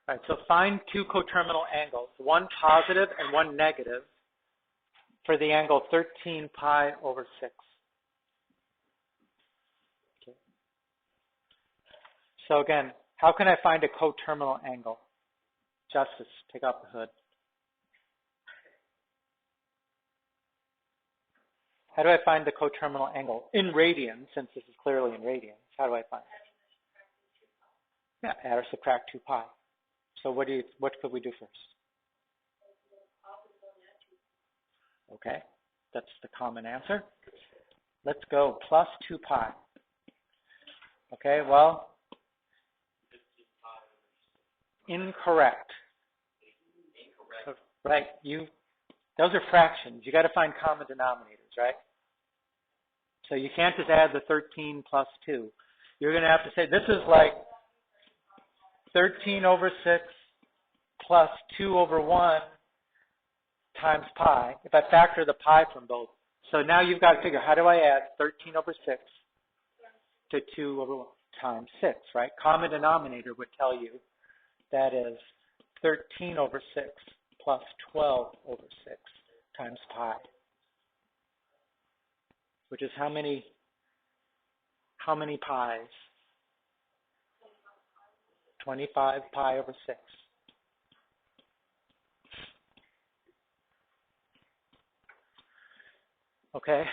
All right, so find two coterminal angles, one positive and one negative, for the angle 13 pi over 6. Okay. So again, how can I find a coterminal angle? Justice, take off the hood. How do I find the coterminal angle? In radians, since this is clearly in radians, how do I find it? Yeah, add or subtract 2 pi. So what could we do first? Okay, that's the common answer. Let's go plus 2 pi. Okay, well, incorrect. Right, those are fractions. You got to find common denominators, right? So you can't just add the 13 plus 2. You're going to have to say this is like 13 over 6 plus 2 over 1 times pi, if I factor the pi from both. So now you've got to figure, how do I add 13 over 6 to 2 over 1 times 6, right? Common denominator would tell you that is 13 over 6 plus 12 over 6 times pi, which is how many pi's? 25 pi over 6. Okay,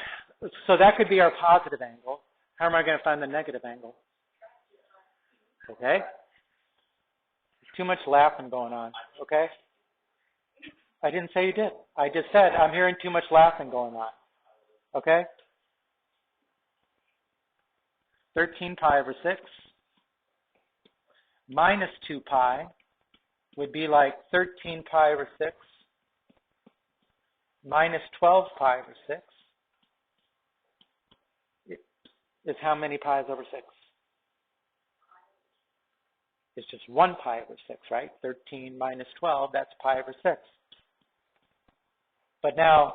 so that could be our positive angle. How am I going to find the negative angle? Okay, there's too much laughing going on, okay? I didn't say you did. I just said I'm hearing too much laughing going on, okay? 13 pi over 6 minus 2 pi would be like 13 pi over 6 minus 12 pi over 6 is how many pi's over 6? It's just 1 pi over 6, right? 13 minus 12, that's pi over 6. But now,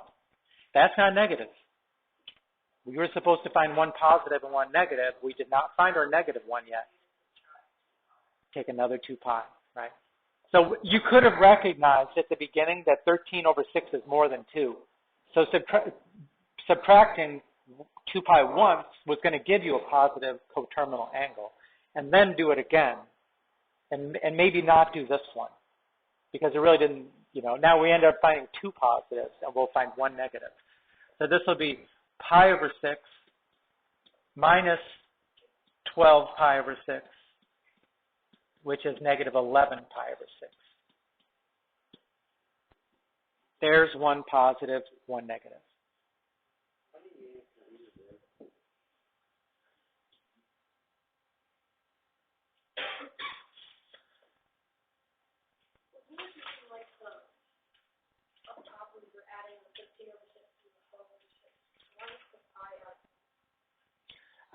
that's not negative. We were supposed to find one positive and one negative. We did not find our negative one yet. Take another 2 pi, right? So you could have recognized at the beginning that 13 over 6 is more than 2. So subtracting 2 pi once was going to give you a positive coterminal angle. And then do it again. And maybe not do this one. Because it really didn't, now we end up finding 2 positives and we'll find 1 negative. So this will be pi over 6 minus 12 pi over 6, which is negative 11 pi over 6. There's 1 positive, 1 negative.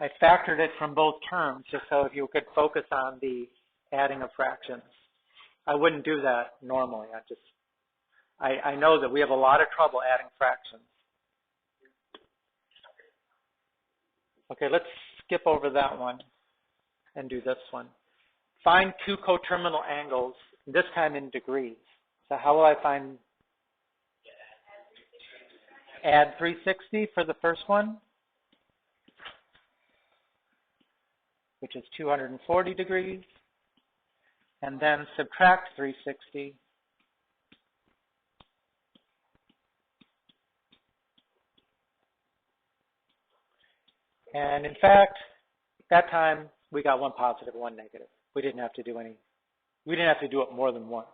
I factored it from both terms just so if you could focus on the adding of fractions. I wouldn't do that normally. I know that we have a lot of trouble adding fractions. Okay, let's skip over that one and do this one. Find two coterminal angles, this time in degrees. So how will I find? Add 360 for the first one, which is 240 degrees, and then subtract 360, and in fact, that time we got 1 positive, 1 negative. We didn't have to do it more than once.